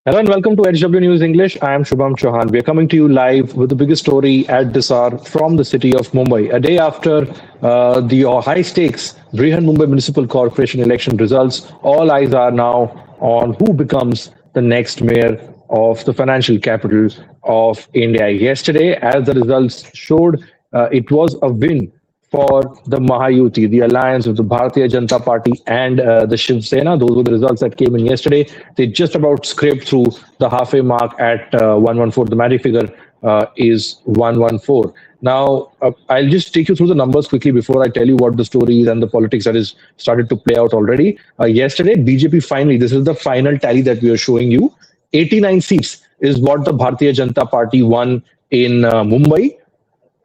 Hello and welcome to HW News English. I am Shubham Chauhan. We are coming to you live with the biggest story at this hour from the city of Mumbai. A day after the high stakes Brihan Mumbai Municipal Corporation election results, all eyes are now on who becomes the next mayor of the financial capital of India. Yesterday, as the results showed, it was a win for the Mahayuti, the alliance of the Bharatiya Janata Party and the Shiv Sena. Those were the results that came in yesterday. They just about scraped through the halfway mark at 114. The magic figure is 114. Now, I'll just take you through the numbers quickly before I tell you what the story is and the politics that is started to play out already. Yesterday, BJP finally, this is the final tally that we are showing you. 89 seats is what the Bharatiya Janata Party won in Mumbai.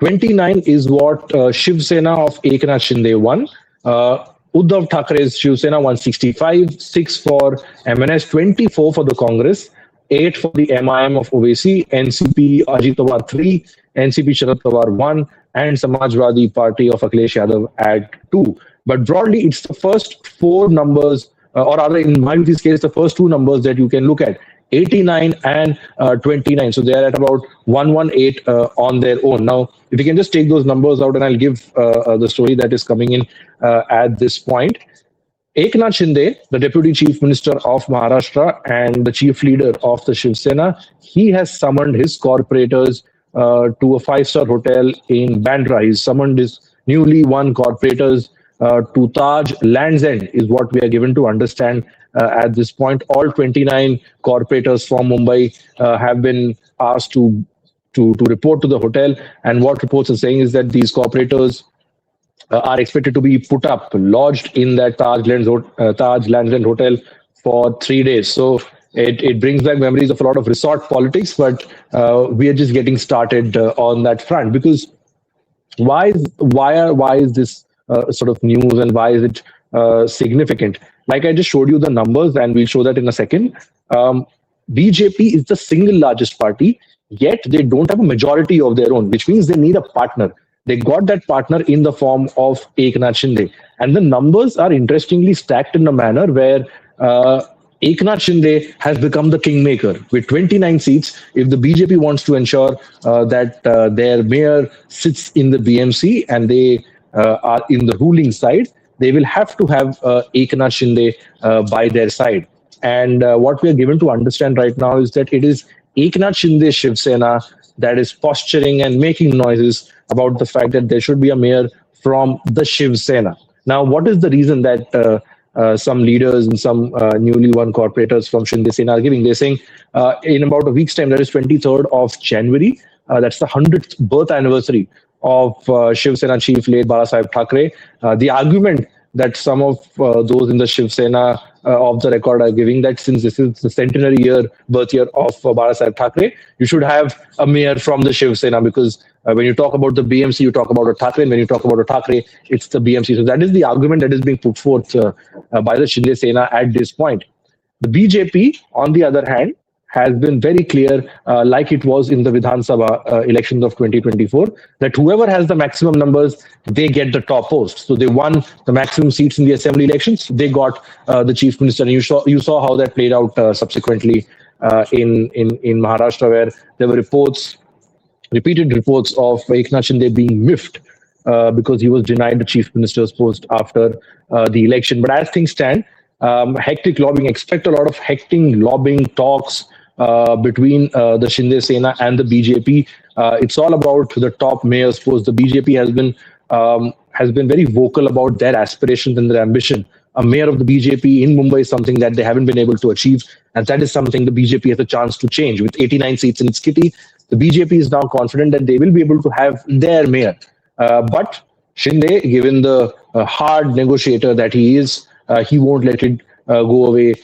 29 is what Shiv Sena of Eknath Shinde won. Uddhav Thackeray's Shiv Sena won 65, 6 for MNS, 24 for the Congress, 8 for the MIM of Owaisi, NCP Ajit Pawar 3, NCP Sharad Pawar 1, and Samajwadi Party of Akhilesh Yadav at 2. But broadly, it's the first four numbers, or rather in Mayuti's case, the first two numbers that you can look at. 89 and 29. So they are at about 118 on their own. Now, if you can just take those numbers out and I'll give the story that is coming in at this point. Eknath Shinde, the Deputy Chief Minister of Maharashtra and the Chief Leader of the Shiv Sena, he has summoned his corporators to a five-star hotel in Bandra. He's summoned his newly won corporators to Taj Land's End is what we are given to understand at this point. All 29 corporators from Mumbai have been asked to report to the hotel. And what reports are saying is that these corporators are expected to be put up, lodged in that Taj Land's End hotel for 3 days. So it brings back memories of a lot of resort politics, but we are just getting started on that front. Because why is this sort of news and why is it significant? Like I just showed you the numbers and we'll show that in a second. BJP is the single largest party, yet they don't have a majority of their own, which means they need a partner. They got that partner in the form of Eknath Shinde. And the numbers are interestingly stacked in a manner where Eknath Shinde has become the kingmaker with 29 seats. If the BJP wants to ensure that their mayor sits in the BMC and they are in the ruling side, they will have to have Eknath Shinde by their side. And what we are given to understand right now is that it is Eknath Shinde Shiv Sena that is posturing and making noises about the fact that there should be a mayor from the Shiv Sena. Now, what is the reason that some leaders and some newly won corporators from Shinde Sena are giving? They're saying in about a week's time, that is 23rd of January, that's the 100th birth anniversary of Shiv Sena chief late Bala Thackeray. The argument that some of those in the Shiv Sena of the record are giving, that since this is the centenary year, birth year of Bala Thackeray, you should have a mayor from the Shiv Sena, because when you talk about the BMC, you talk about a Thackeray, and when you talk about a Thackeray, it's the BMC. So that is the argument that is being put forth by the Shinde Sena at this point. The BJP, on the other hand, has been very clear, like it was in the Vidhan Sabha elections of 2024, that whoever has the maximum numbers, they get the top post. So they won the maximum seats in the assembly elections. They got the chief minister. And you saw how that played out subsequently in Maharashtra, where there were repeated reports of Eknath Shinde being miffed because he was denied the chief minister's post after the election. But as things stand, hectic lobbying, expect a lot of hectic lobbying talks between the Shinde Sena and the BJP. It's all about the top mayor's post. The BJP has been very vocal about their aspirations and their ambition. A mayor of the BJP in Mumbai is something that they haven't been able to achieve, and that is something the BJP has a chance to change. With 89 seats in its kitty, the BJP is now confident that they will be able to have their mayor. But Shinde, given the hard negotiator that he is, he won't let it go away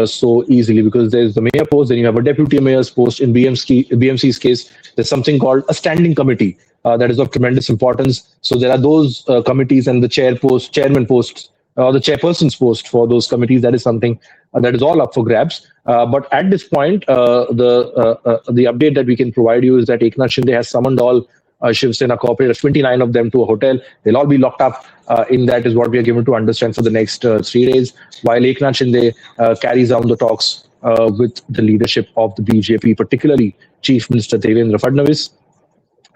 so easily, because there's the mayor post, then you have a deputy mayor's post. In BMC's case, there's something called a standing committee that is of tremendous importance. So there are those committees and the chairman posts, or the chairperson's post for those committees. That is something that is all up for grabs. But at this point, the update that we can provide you is that Eknath Shinde has summoned all Shiv Sena Corporators, 29 of them, to a hotel. They'll all be locked up in that, is what we are given to understand, for the next 3 days, while Eknath Shinde carries on the talks with the leadership of the BJP, particularly Chief Minister Devendra Fadnavis,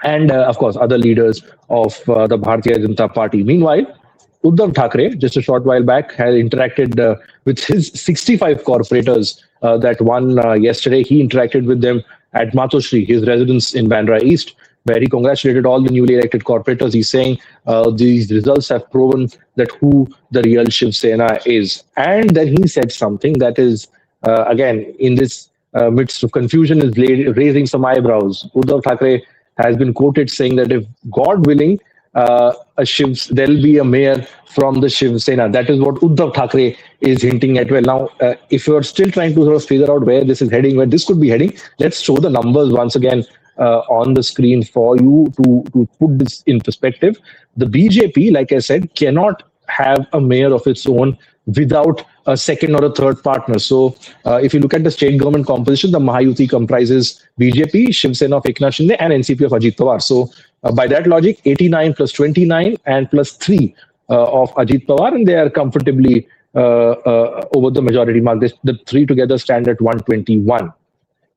and of course other leaders of the Bharatiya Janata Party. Meanwhile, Uddhav Thackeray, just a short while back, had interacted with his 65 corporators that won yesterday. He interacted with them at Matoshri, his residence in Bandra East, where he congratulated all the newly elected corporators. He's saying these results have proven that who the real Shiv Sena is. And then he said something that is, again, in this midst of confusion, is raising some eyebrows. Uddhav Thackeray has been quoted saying that if God willing, there'll be a mayor from the Shiv Sena. That is what Uddhav Thackeray is hinting at. Well, now, if you're still trying to sort of figure out where this is heading, where this could be heading, let's show the numbers once again on the screen for you to put this in perspective. The BJP, like I said, cannot have a mayor of its own without a second or a third partner. So if you look at the state government composition, the Mahayuti comprises BJP, Shiv Sena of Eknath Shinde, and NCP of Ajit Pawar. So by that logic, 89 plus 29 and plus 3 of Ajit Pawar, and they are comfortably over the majority mark. The three together stand at 121.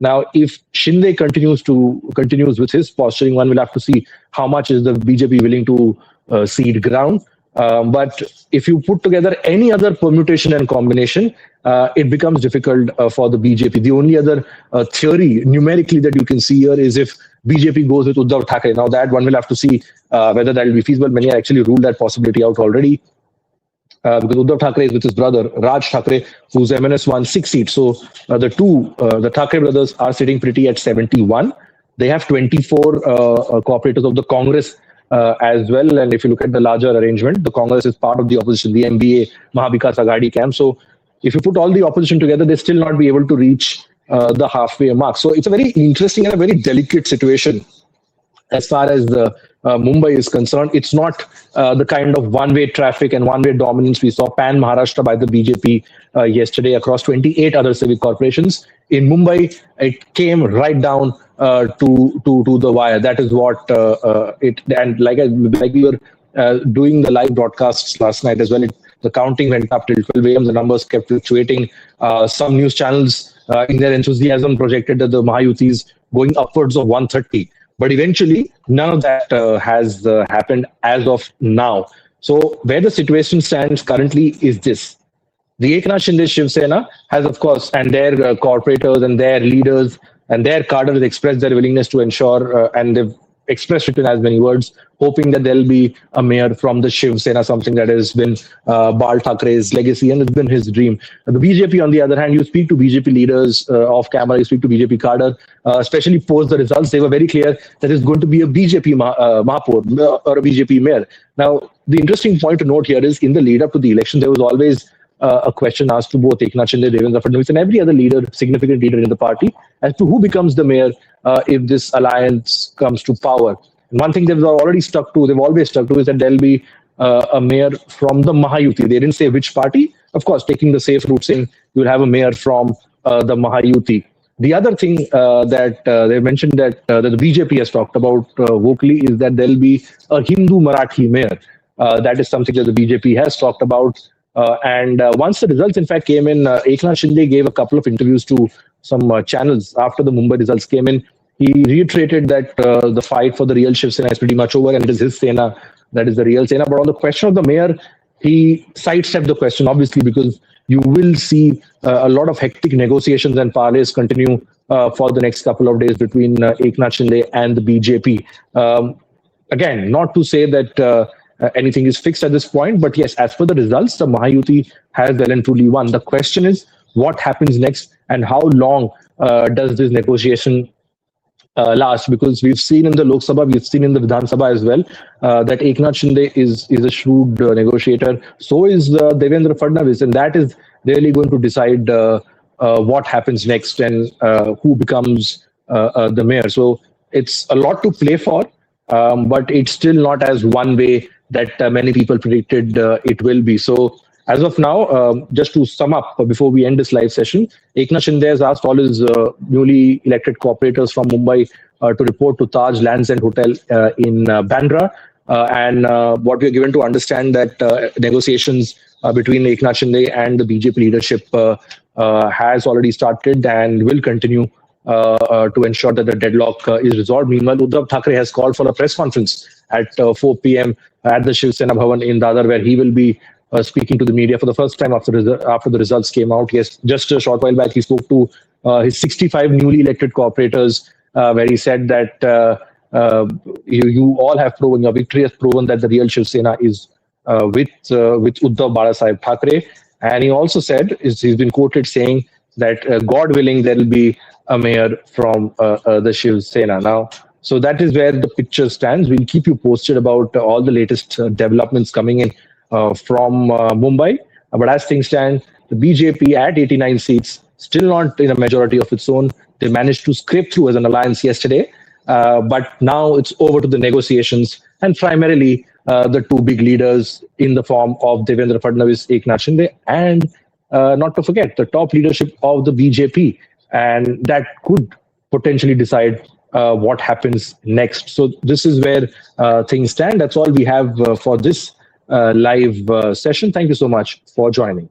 Now, if Shinde continues with his posturing, one will have to see how much is the BJP willing to cede ground. But if you put together any other permutation and combination, it becomes difficult for the BJP. The only other theory numerically that you can see here is if BJP goes with Uddhav Thackeray. Now that one will have to see whether that will be feasible. Many actually ruled that possibility out already. Because Uddhav Thackeray is with his brother, Raj Thackeray, whose MNS won 6 seats. So the Thackeray brothers are sitting pretty at 71. They have 24 cooperators of the Congress as well. And if you look at the larger arrangement, the Congress is part of the opposition, the MBA, Mahavikas Aghadi camp. So if you put all the opposition together, they still not be able to reach the halfway mark. So it's a very interesting and a very delicate situation as far as the Mumbai is concerned. It's not the kind of one-way traffic and one-way dominance we saw pan Maharashtra by the BJP yesterday across 28 other civic corporations. In Mumbai, it came right down to the wire. That is what it. And like we were doing the live broadcasts last night as well, the counting went up till 12 a.m. The numbers kept fluctuating. Some news channels in their enthusiasm projected that the Mahayutis going upwards of 130. But eventually, none of that has happened as of now. So where the situation stands currently is this. The Eknath Shinde Shiv Sena has, of course, and their corporators and their leaders and their cadres expressed their willingness to ensure, and they've expressed it in as many words, hoping that there'll be a mayor from the Shiv Sena, something that has been Bal Thakeray's legacy and it's been his dream. The BJP, on the other hand, you speak to BJP leaders off camera, you speak to BJP cadre, especially post the results, they were very clear that it's going to be a BJP Mahapur or a BJP mayor. Now, the interesting point to note here is in the lead up to the election, there was always a question asked to both Eknath Shinde, Devendra Fadnavis, and every other leader, significant leader in the party, as to who becomes the mayor if this alliance comes to power. And one thing they've always stuck to, is that there'll be a mayor from the Mahayuti. They didn't say which party. Of course, taking the safe route, saying you'll have a mayor from the Mahayuti. The other thing that they mentioned that the BJP has talked about vocally is that there'll be a Hindu Marathi mayor. That is something that the BJP has talked about. And once the results, in fact, came in, Eknath Shinde gave a couple of interviews to some channels after the Mumbai results came in. He reiterated that the fight for the real Shiv Sena is pretty much over and it is his Sena that is the real Sena. But on the question of the mayor, he sidestepped the question, obviously, because you will see a lot of hectic negotiations and parleys continue for the next couple of days between Eknath Shinde and the BJP. Again, not to say that anything is fixed at this point, but yes, as per the results, the Mahayuti has well and truly won. The question is what happens next and how long does this negotiation last? Because we've seen in the Lok Sabha, we've seen in the Vidhan Sabha as well, that Eknath Shinde is a shrewd negotiator. So is Devendra Fadnavis, and that is really going to decide what happens next and who becomes the mayor. So it's a lot to play for, but it's still not as one way that many people predicted it will be. So as of now, just to sum up before we end this live session, Eknath Shinde has asked all his newly elected cooperators from Mumbai to report to Taj Lands and Hotel in Bandra. And what we are given to understand that negotiations between Eknath Shinde and the BJP leadership has already started and will continue to ensure that the deadlock is resolved. Meanwhile, Uddhav Thackeray has called for a press conference at 4 p.m. at the Shiv Sena Bhavan in Dadar, where he will be speaking to the media for the first time after the results came out. Yes, just a short while back, he spoke to his 65 newly elected corporators, where he said that you all have proven, your victory has proven that the real Shiv Sena is with Uddhav Balasaheb Thackeray. And he also said, he's been quoted saying that God willing, there will be a mayor from the Shiv Sena. Now, so that is where the picture stands. We'll keep you posted about all the latest developments coming in from Mumbai. But as things stand, the BJP at 89 seats, still not in a majority of its own. They managed to scrape through as an alliance yesterday. But now it's over to the negotiations, and primarily the two big leaders in the form of Devendra Fadnavis, Eknath Shinde, and not to forget the top leadership of the BJP, and that could potentially decide what happens next. So this is where things stand. That's all we have for this live session. Thank you so much for joining.